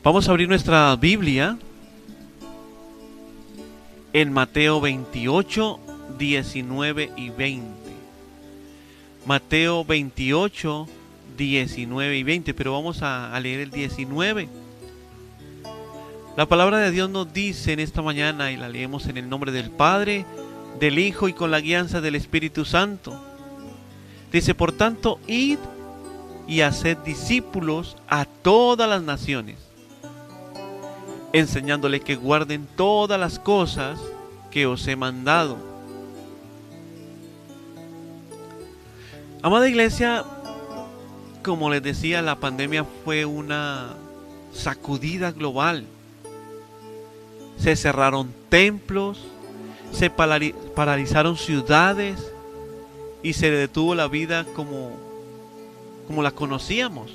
Vamos a abrir nuestra Biblia en Mateo 28, 19 y 20. Mateo 28, 19 y 20, pero vamos a leer el 19. La palabra de Dios nos dice en esta mañana, y la leemos en el nombre del Padre, del Hijo y con la guianza del Espíritu Santo. Dice: por tanto, id y haced discípulos a todas las naciones, enseñándoles que guarden todas las cosas que os he mandado. Amada iglesia, como les decía, la pandemia fue una sacudida global. Se cerraron templos, se paralizaron ciudades y se detuvo la vida como la conocíamos.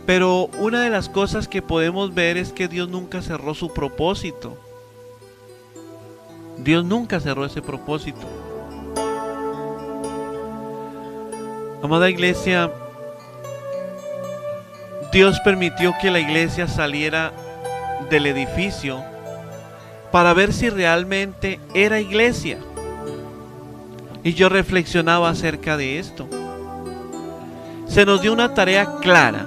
Pero una de las cosas que podemos ver es que Dios nunca cerró su propósito. Dios nunca cerró ese propósito. Amada iglesia, Dios permitió que la iglesia saliera del edificio para ver si realmente era iglesia. Y yo reflexionaba acerca de esto. Se nos dio una tarea clara: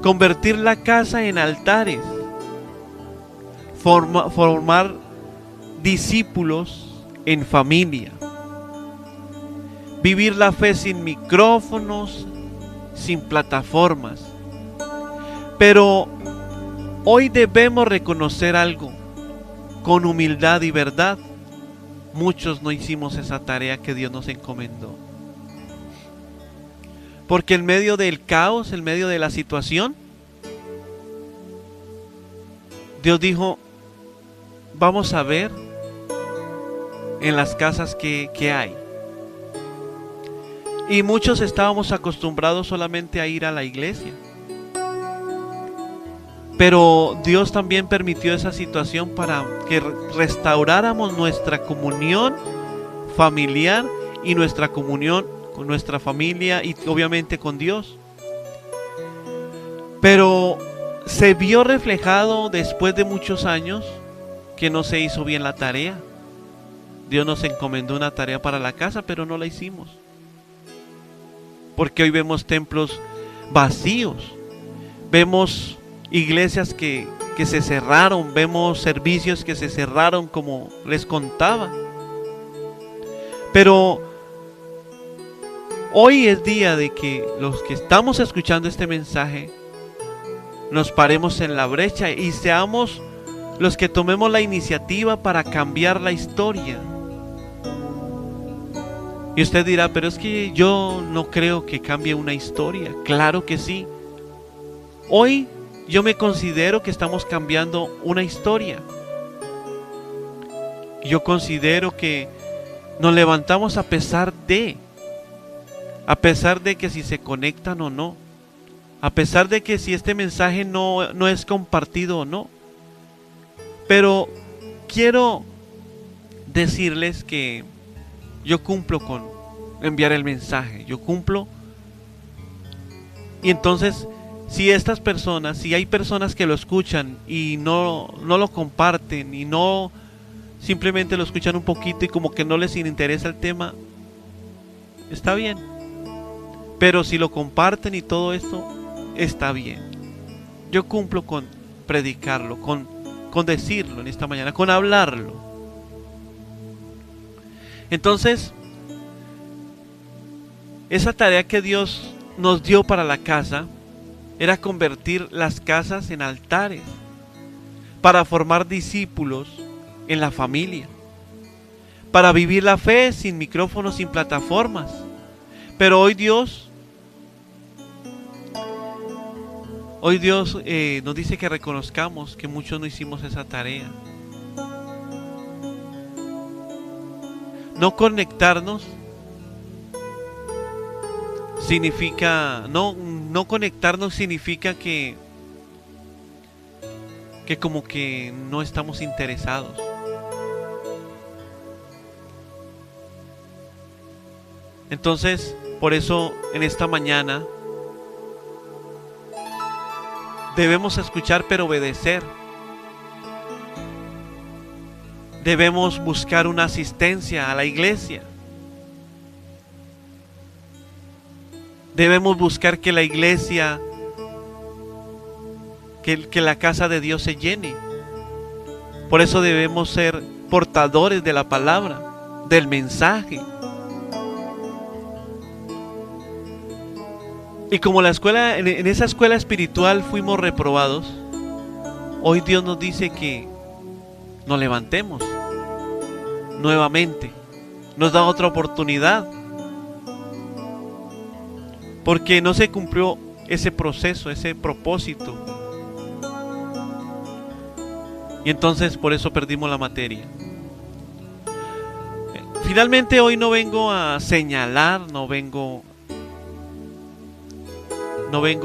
convertir la casa en altares, formar discípulos en familia, vivir la fe sin micrófonos, sin plataformas. Pero hoy debemos reconocer algo, con humildad y verdad: muchos no hicimos esa tarea que Dios nos encomendó. Porque en medio del caos, en medio de la situación, Dios dijo: vamos a ver en las casas que hay. Y muchos estábamos acostumbrados solamente a ir a la iglesia. Pero Dios también permitió esa situación para que restauráramos nuestra comunión familiar y nuestra comunión con nuestra familia y obviamente con Dios. Pero se vio reflejado después de muchos años que no se hizo bien la tarea. Dios nos encomendó una tarea para la casa, pero no la hicimos. Porque hoy vemos templos vacíos, vemos iglesias que se cerraron, vemos servicios que se cerraron, como les contaba. Pero hoy es día de que los que estamos escuchando este mensaje nos paremos en la brecha y seamos los que tomemos la iniciativa para cambiar la historia. Y usted dirá: pero es que yo no creo que cambie una historia. Claro que sí. Hoy yo me considero que estamos cambiando una historia. Yo considero que nos levantamos a pesar de que si se conectan o no, a pesar de que si este mensaje no es compartido o no. Pero quiero decirles que yo cumplo con enviar el mensaje, yo cumplo. Y entonces, si estas personas, si hay personas que lo escuchan y no lo comparten y no simplemente lo escuchan un poquito y como que no les interesa el tema, está bien. Pero si lo comparten y todo esto, está bien. Yo cumplo con predicarlo, con decirlo en esta mañana, con hablarlo. Entonces, esa tarea que Dios nos dio para la casa era convertir las casas en altares para formar discípulos en la familia, para vivir la fe sin micrófonos, sin plataformas. Pero hoy Dios nos dice que reconozcamos que muchos no hicimos esa tarea. No conectarnos significa no conectarnos significa que como que no estamos interesados. Entonces, por eso en esta mañana debemos escuchar pero obedecer. Debemos buscar una asistencia a la iglesia. Debemos buscar que la iglesia, que la casa de Dios se llene. Por eso debemos ser portadores de la palabra, del mensaje. Y como en esa escuela espiritual fuimos reprobados, hoy Dios nos dice que nos levantemos nuevamente. Nos da otra oportunidad. Porque no se cumplió ese proceso, ese propósito. Y entonces por eso perdimos la materia. Finalmente hoy no vengo a señalar, no vengo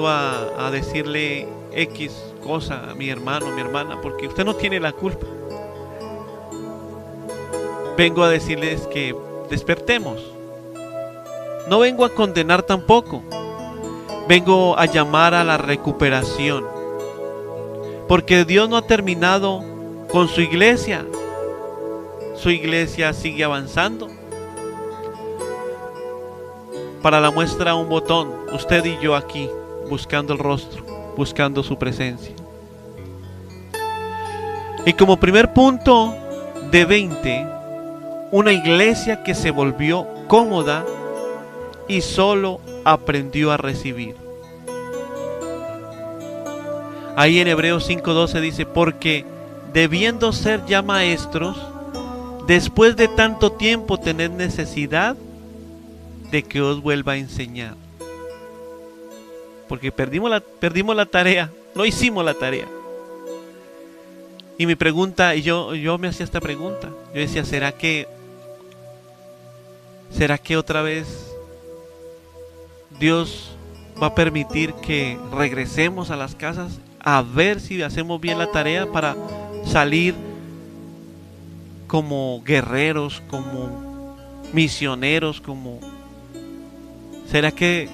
a decirle X cosa a mi hermano, mi hermana, porque usted no tiene la culpa. Vengo a decirles que despertemos. No vengo a condenar tampoco. Vengo a llamar a la recuperación. Porque Dios no ha terminado con su iglesia. Su iglesia sigue avanzando. Para la muestra un botón, usted y yo aquí, buscando el rostro, buscando su presencia. Y como primer punto de 20, una iglesia que se volvió cómoda y solo aprendió a recibir. Ahí en Hebreos 5:12 dice, porque debiendo ser ya maestros, después de tanto tiempo tened necesidad de que os vuelva a enseñar. Porque perdimos la tarea, no hicimos la tarea. Y mi pregunta, y yo me hacía esta pregunta, yo decía, ¿será que otra vez Dios va a permitir que regresemos a las casas a ver si hacemos bien la tarea para salir como guerreros, como misioneros, ¿será que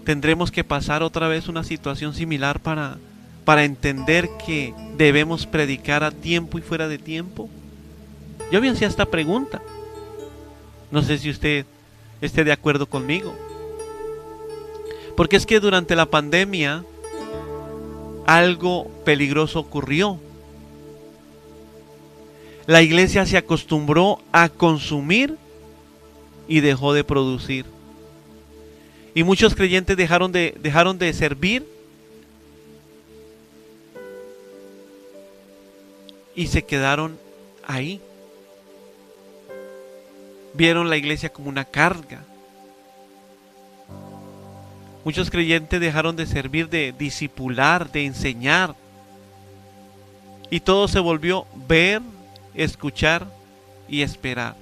tendremos que pasar otra vez una situación similar para entender que debemos predicar a tiempo y fuera de tiempo? Yo me hacía esta pregunta. No sé si usted esté de acuerdo conmigo. Porque es que durante la pandemia algo peligroso ocurrió. La iglesia se acostumbró a consumir y dejó de producir. Y muchos creyentes dejaron de servir y se quedaron ahí. Vieron la iglesia como una carga. Muchos creyentes dejaron de servir, de discipular, de enseñar. Y todo se volvió ver, escuchar y esperar.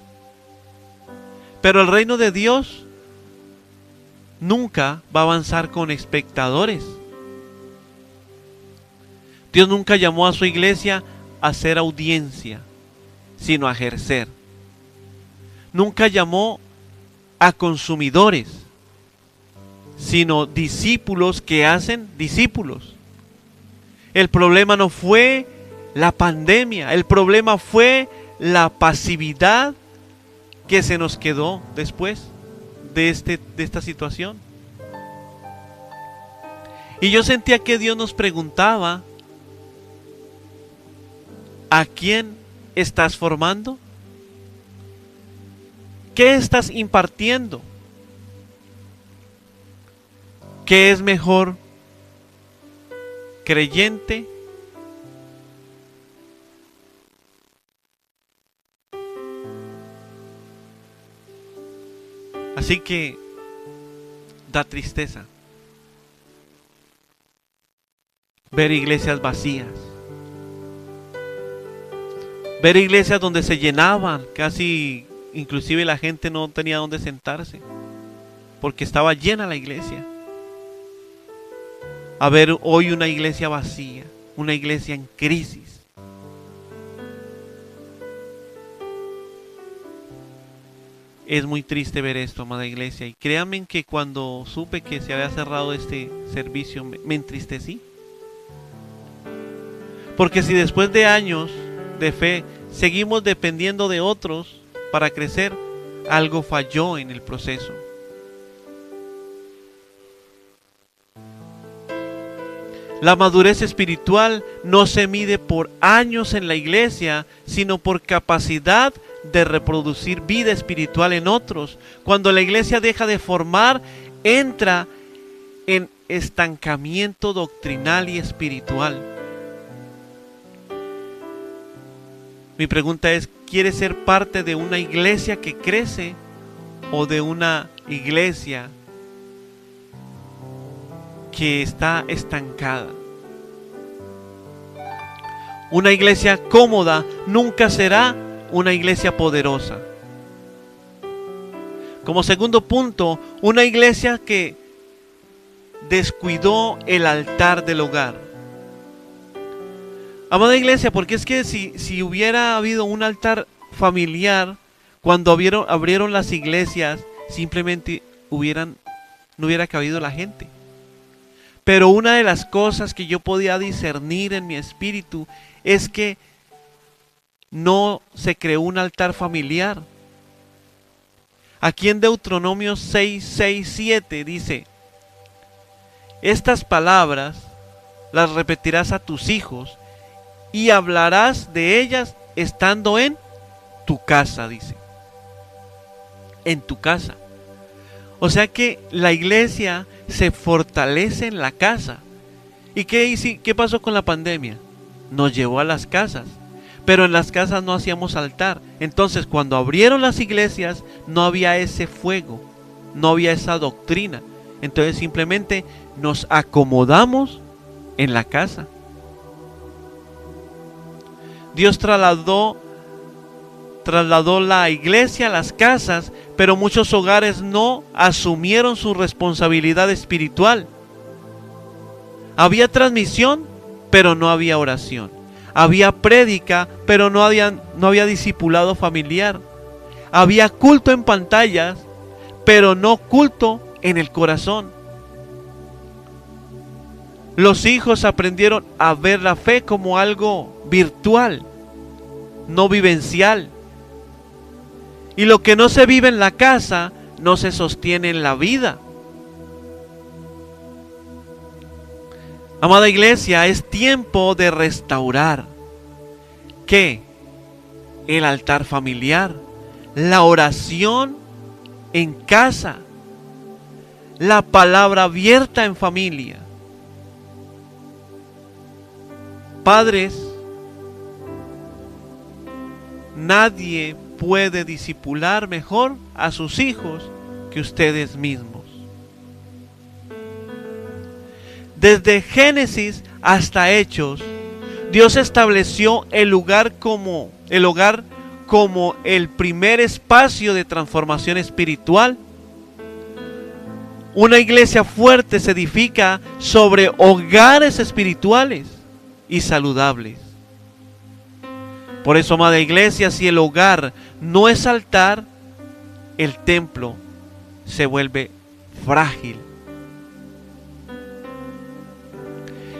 Pero el reino de Dios nunca va a avanzar con espectadores. Dios nunca llamó a su iglesia a hacer audiencia, sino a ejercer. Nunca llamó a consumidores, sino discípulos que hacen discípulos. El problema no fue la pandemia, el problema fue la pasividad que se nos quedó después de esta situación. Y yo sentía que Dios nos preguntaba, ¿a quién estás formando? ¿Qué estás impartiendo? ¿Qué es mejor? ¿Creyente? Así que da tristeza ver iglesias vacías, ver iglesias donde se llenaban, casi inclusive la gente no tenía dónde sentarse, porque estaba llena la iglesia. A ver hoy una iglesia vacía, una iglesia en crisis. Es muy triste ver esto, amada iglesia. Y créanme que cuando supe que se había cerrado este servicio, me entristecí. Porque si después de años de fe seguimos dependiendo de otros para crecer, algo falló en el proceso. La madurez espiritual no se mide por años en la iglesia, sino por capacidad de reproducir vida espiritual en otros. Cuando la iglesia deja de formar, entra en estancamiento doctrinal y espiritual. Mi pregunta es, ¿quieres ser parte de una iglesia que crece o de una iglesia que está estancada? Una iglesia cómoda nunca será una iglesia poderosa. Como segundo punto, una iglesia que descuidó el altar del hogar. Amada iglesia, porque es que si hubiera habido un altar familiar cuando abrieron las iglesias, simplemente no hubiera cabido la gente. Pero una de las cosas que yo podía discernir en mi espíritu es que no se creó un altar familiar. Aquí en Deuteronomio 6:7 dice: estas palabras las repetirás a tus hijos y hablarás de ellas estando en tu casa, dice. En tu casa. O sea que la iglesia se fortalece en la casa. ¿Y qué pasó con la pandemia? Nos llevó a las casas. Pero en las casas no hacíamos altar. Entonces cuando abrieron las iglesias no había ese fuego, no había esa doctrina. Entonces simplemente nos acomodamos en la casa. Dios trasladó la iglesia a las casas, pero muchos hogares no asumieron su responsabilidad espiritual. Había transmisión, pero no había oración. Había prédica, pero no había discipulado familiar. Había culto en pantallas, pero no culto en el corazón. Los hijos aprendieron a ver la fe como algo virtual, no vivencial. Y lo que no se vive en la casa, no se sostiene en la vida. Amada iglesia, es tiempo de restaurar. ¿Qué? El altar familiar, la oración en casa, la palabra abierta en familia. Padres, nadie puede discipular mejor a sus hijos que ustedes mismos. Desde Génesis hasta Hechos, Dios estableció el hogar como el primer espacio de transformación espiritual. Una iglesia fuerte se edifica sobre hogares espirituales y saludables. Por eso, amada iglesia, si el hogar no es altar, el templo se vuelve frágil.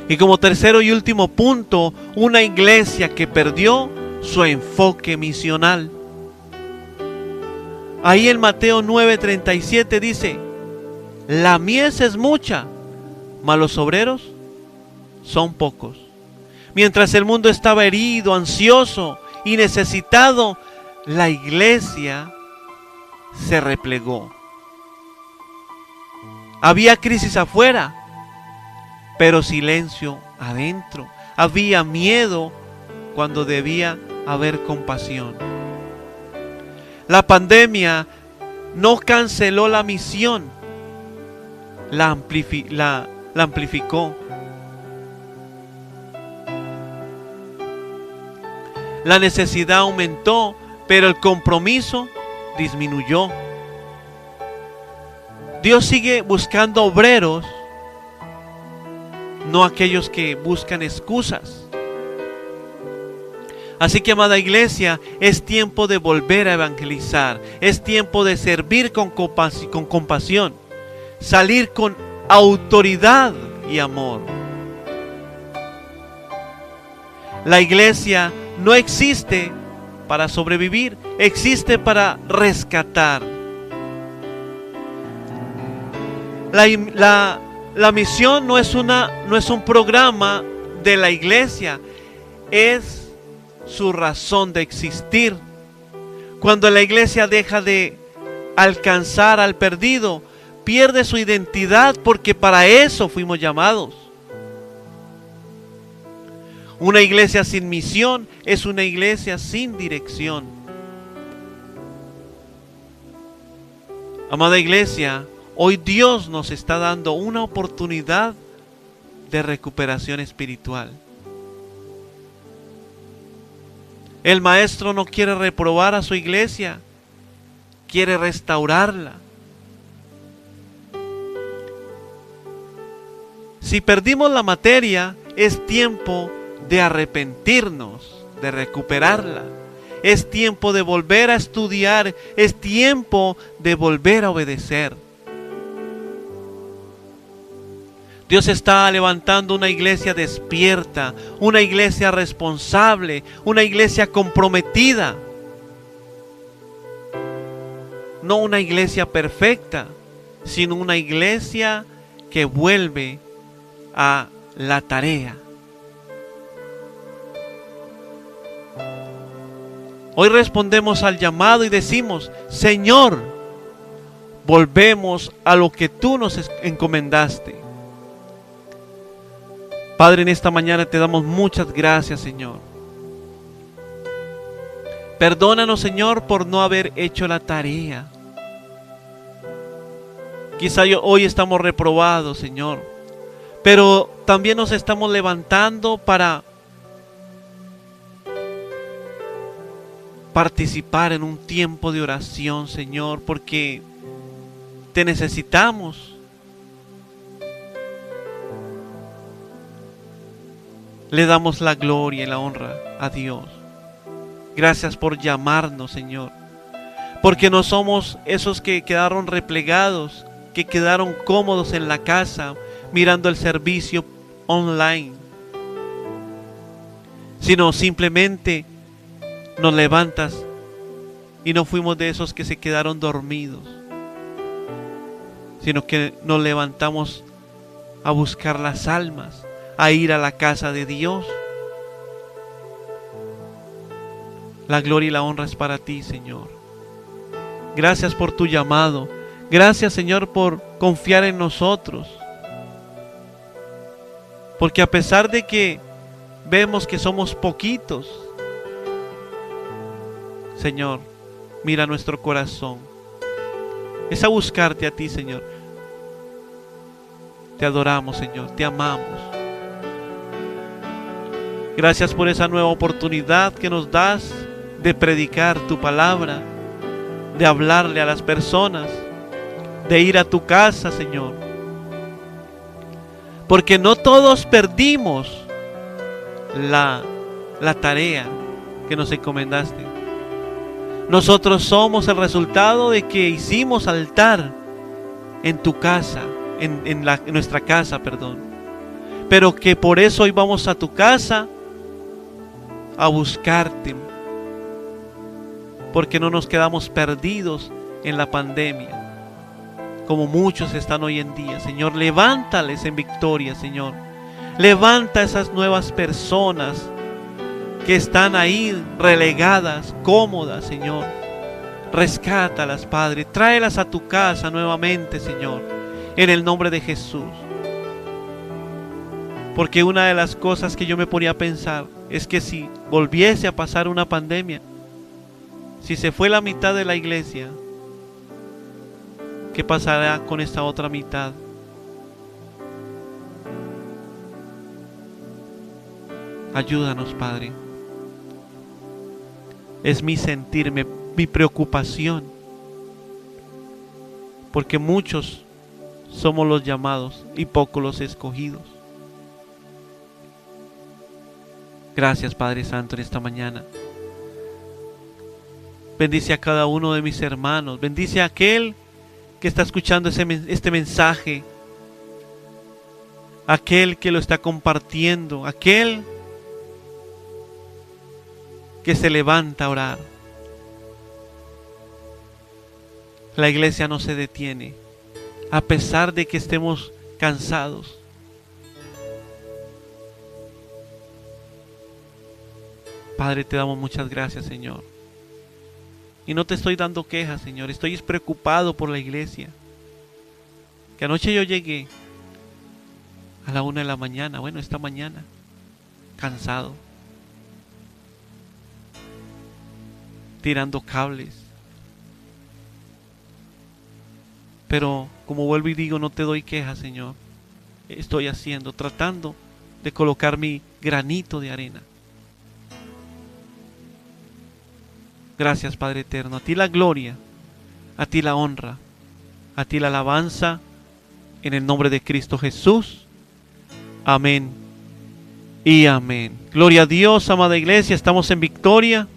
Y como tercero y último punto, una iglesia que perdió su enfoque misional. Ahí en Mateo 9:37 dice: la mies es mucha, mas los obreros son pocos. Mientras el mundo estaba herido, ansioso y necesitado, la iglesia se replegó. Había crisis afuera, pero silencio adentro. Había miedo cuando debía haber compasión. La pandemia no canceló la misión, la amplificó. La necesidad aumentó, pero el compromiso disminuyó. Dios sigue buscando obreros, no aquellos que buscan excusas. Así que, amada iglesia, es tiempo de volver a evangelizar. Es tiempo de servir con compasión. Salir con autoridad y amor. La iglesia no existe para sobrevivir, existe para rescatar. La misión no es un programa de la iglesia, es su razón de existir. Cuando la iglesia deja de alcanzar al perdido, pierde su identidad, porque para eso fuimos llamados. Una iglesia sin misión es una iglesia sin dirección. Amada iglesia, hoy Dios nos está dando una oportunidad de recuperación espiritual. El maestro no quiere reprobar a su iglesia, quiere restaurarla. Si perdimos la materia, es tiempo de arrepentirnos, de recuperarla. Es tiempo de volver a estudiar, es tiempo de volver a obedecer. Dios está levantando una iglesia despierta, una iglesia responsable, una iglesia comprometida. No una iglesia perfecta, sino una iglesia que vuelve a la tarea. Hoy respondemos al llamado y decimos: Señor, volvemos a lo que tú nos encomendaste. Padre, en esta mañana te damos muchas gracias, Señor. Perdónanos, Señor, por no haber hecho la tarea. Quizá hoy estamos reprobados, Señor, pero también nos estamos levantando para participar en un tiempo de oración, Señor, porque te necesitamos. Le damos la gloria y la honra a Dios. Gracias por llamarnos, Señor, porque no somos esos que quedaron replegados, que quedaron cómodos en la casa mirando el servicio online, sino simplemente nos levantas y no fuimos de esos que se quedaron dormidos, sino que nos levantamos a buscar las almas, a ir a la casa de Dios. La gloria y la honra es para ti, Señor. Gracias por tu llamado. Gracias, Señor, por confiar en nosotros. Porque a pesar de que vemos que somos poquitos, Señor, mira nuestro corazón. Es a buscarte a ti, Señor. Te adoramos, Señor. Te amamos. Gracias por esa nueva oportunidad que nos das de predicar tu palabra, de hablarle a las personas, de ir a tu casa, Señor. Porque no todos perdimos la tarea que nos encomendaste. Nosotros somos el resultado de que hicimos altar en tu casa, en nuestra casa, perdón. Pero que por eso hoy vamos a tu casa a buscarte, porque no nos quedamos perdidos en la pandemia, como muchos están hoy en día. Señor, levántales en victoria, Señor. Levanta a esas nuevas personas que están ahí relegadas, cómodas, Señor. Rescátalas, Padre. Tráelas a tu casa nuevamente, Señor, en el nombre de Jesús. Porque una de las cosas que yo me ponía a pensar es que si volviese a pasar una pandemia, si se fue la mitad de la iglesia, ¿qué pasará con esta otra mitad? Ayúdanos, Padre. Es mi sentir, mi preocupación, porque muchos somos los llamados y pocos los escogidos. Gracias, Padre Santo, en esta mañana. Bendice a cada uno de mis hermanos. Bendice a aquel que está escuchando este mensaje. Aquel que lo está compartiendo. Aquel que se levanta a orar. La iglesia no se detiene, a pesar de que estemos cansados. Padre, te damos muchas gracias, Señor. Y no te estoy dando quejas, Señor. Estoy preocupado por la iglesia. Que anoche yo llegué a la 1 de la mañana, bueno, esta mañana, cansado, tirando cables. Pero como vuelvo y digo, no te doy quejas, Señor. Estoy tratando de colocar mi granito de arena. Gracias, Padre eterno. A ti la gloria, a ti la honra, a ti la alabanza, en el nombre de Cristo Jesús. Amén y amén. Gloria a Dios, amada iglesia, estamos en victoria.